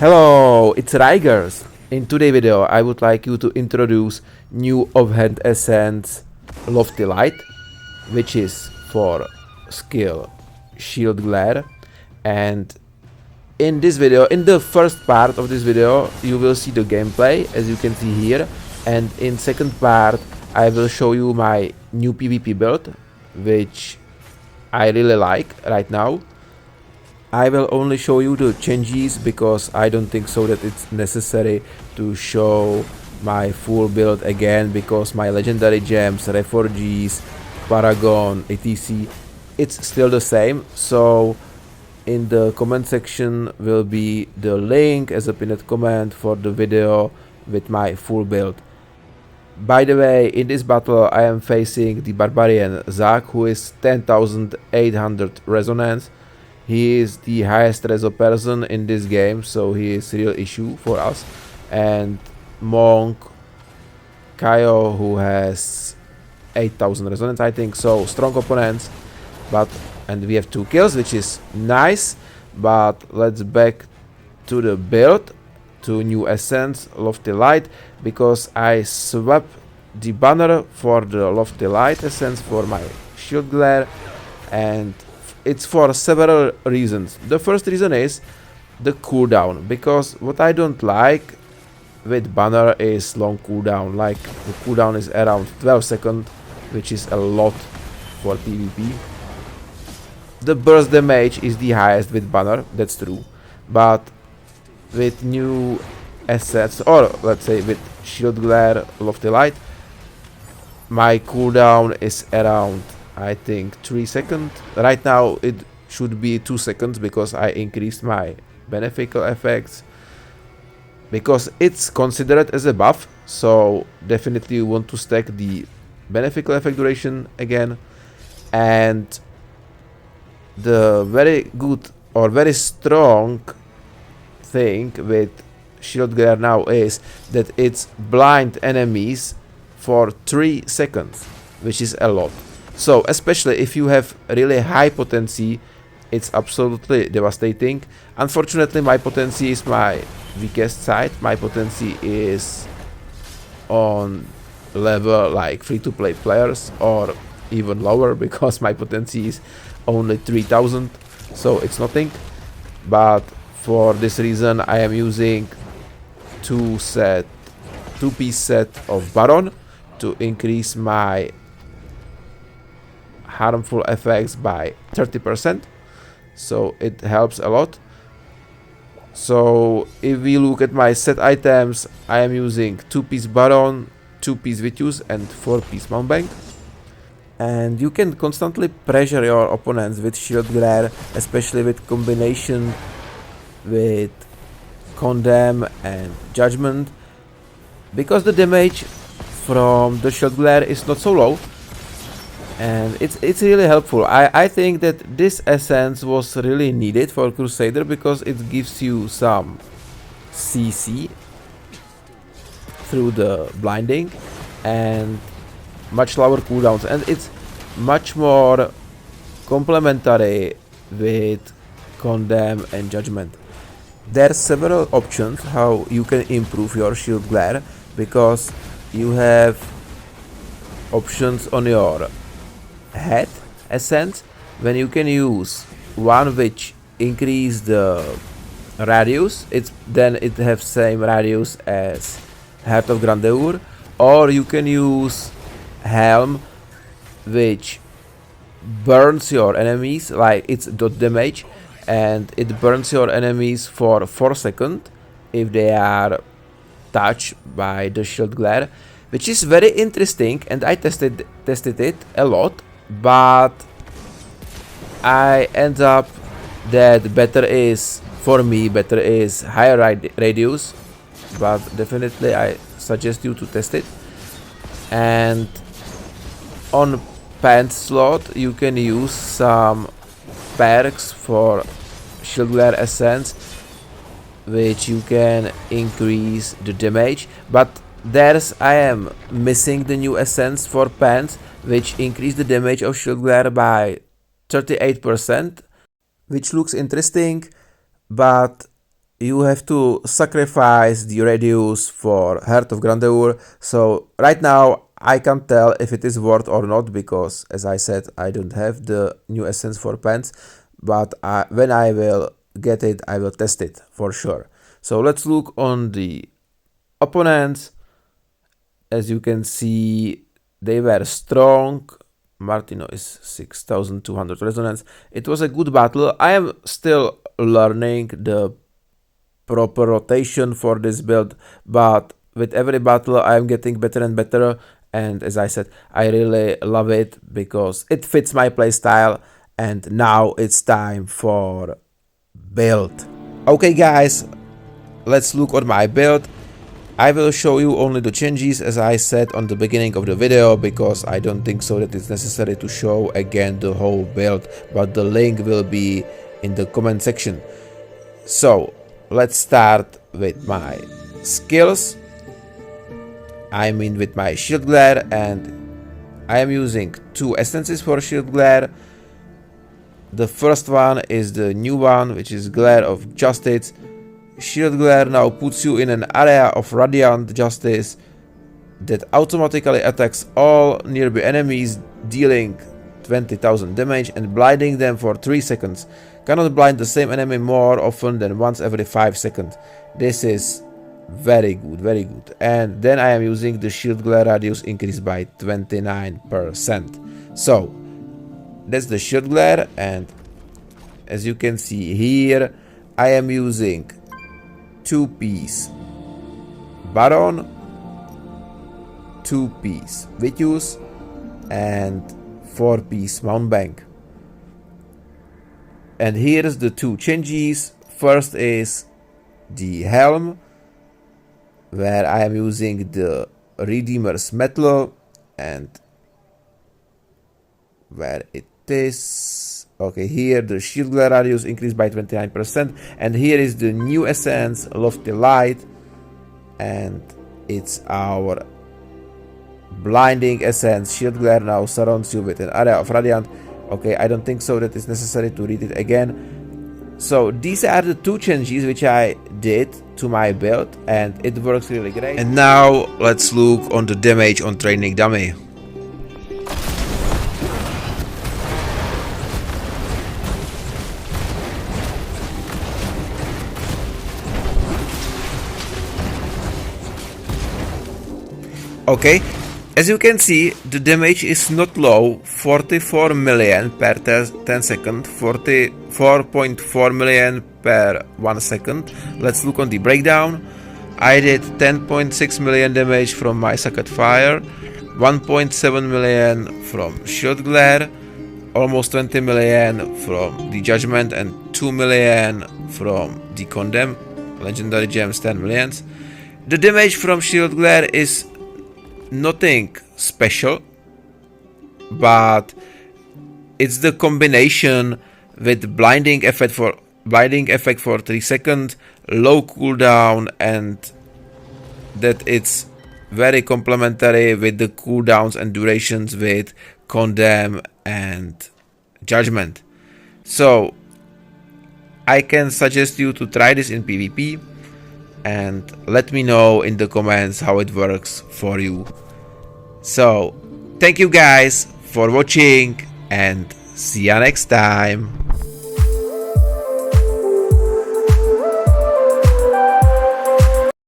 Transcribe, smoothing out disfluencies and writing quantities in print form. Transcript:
Hello, it's Rigers. In today's video, I would like you to introduce new offhand essence Lofty Light, which is for skill Shield Glare. And in this video, in the first part of this video, you will see the gameplay, as you can see here. And in second part, I will show you my new PvP build, which I really like right now. I will only show you the changes because I don't think so that it's necessary to show my full build again, because my legendary gems, refugees, paragon, etc, it's still the same. So in the comment section will be the link as a pinned comment for the video with my full build. By the way, in this battle I am facing the barbarian Zach, who is 10,800 resonance. He is the highest reso person in this game, so he is a real issue for us. And Monk Kaio, who has 8,000 resonance, I think. So strong opponents, and we have 2 kills, which is nice. But let's back to the build, to new essence Lofty Light, because I swapped the banner for the Lofty Light essence for my Shield Glare, and it's for several reasons. The first reason is the cooldown, because what I don't like with banner is long cooldown. Like the cooldown is around 12 seconds, which is a lot for PvP. The burst damage is the highest with banner, that's true, but with new assets, or let's say with Shield Glare Lofty Light, my cooldown is around, I think, 3 seconds. Right now it should be 2 seconds because I increased my beneficial effects, because it's considered as a buff. So definitely you want to stack the beneficial effect duration again. And the very good or very strong thing with Shield Glare now is that it's blind enemies for 3 seconds, which is a lot. So especially if you have really high potency, it's absolutely devastating. Unfortunately, my potency is my weakest side. My potency is on level like free-to-play players, or even lower, because my potency is only 3000, so it's nothing. But for this reason I am using two-piece set of Baron to increase my harmful effects by 30%, so it helps a lot. So if we look at my set items, I am using 2-piece Baron, 2-piece Vitus, and 4-piece Mountebank. And you can constantly pressure your opponents with Shield Glare, especially with combination with Condemn and Judgment, because the damage from the Shield Glare is not so low, and it's really helpful. I think that this essence was really needed for Crusader, because it gives you some CC through the blinding and much lower cooldowns, and it's much more complementary with Condemn and Judgment. There are several options how you can improve your Shield Glare, because you have options on your head essence, when you can use one which increase the radius, then it have same radius as Heart of Grandeur, or you can use Helm, which burns your enemies, like it's dot damage, and it burns your enemies for 4 seconds if they are touched by the Shield Glare, which is very interesting, and I tested it a lot. But I end up that better is, for me, better is higher radius, but definitely I suggest you to test it. And on pants slot you can use some perks for Shield Glare essence, which you can increase the damage, but I am missing the new essence for pants, which increase the damage of Shield Glare by 38%, which looks interesting, but you have to sacrifice the radius for Heart of Grandeur. So right now I can't tell if it is worth or not, because as I said, I don't have the new essence for pants, but when I will get it, I will test it for sure. So let's look on the opponents. As you can see, they were strong. Martino is 6200 resonance. It was a good battle. I am still learning the proper rotation for this build, but with every battle I am getting better and better, and as I said, I really love it because it fits my playstyle. And now it's time for build. Okay guys, let's look at my build. I will show you only the changes as I said on the beginning of the video, because I don't think so that it's necessary to show again the whole build, but the link will be in the comment section. So let's start with my skills. I mean with my shield glare, and I am using 2 essences for shield glare. The first one is the new one, which is Glare of Justice. Shield glare now puts you in an area of radiant justice that automatically attacks all nearby enemies, dealing 20,000 damage and blinding them for 3 seconds. Cannot blind the same enemy more often than once every 5 seconds. This is very good, very good. And then I am using the shield glare radius increased by 29%. So that's the shield glare, and as you can see here, I am using 2-piece Baron, 2-piece Vitius, and 4-piece Mountebank. And here's the 2 changes. First is the helm, where I am using the Redeemer's Metal, and where it is, okay, here the shield glare radius increased by 29%, and here is the new essence, Lofty Light, and it's our blinding essence. Shield glare now surrounds you with an area of radiant. Okay, I don't think so that it's necessary to read it again. So these are the 2 changes which I did to my build, and it works really great. And now let's look on the damage on training dummy. Okay, as you can see, the damage is not low, 44 million per 10 seconds, 44.4 million per 1 second. Let's look on the breakdown. I did 10.6 million damage from my socket fire, 1.7 million from shield glare, almost 20 million from the judgment, and 2 million from the condemn. Legendary gems 10 millions. The damage from shield glare is nothing special, but it's the combination with blinding effect for 3 seconds, low cooldown, and that it's very complementary with the cooldowns and durations with condemn and judgment. So I can suggest you to try this in PvP, and let me know in the comments how it works for you. So thank you guys for watching, and see ya next time.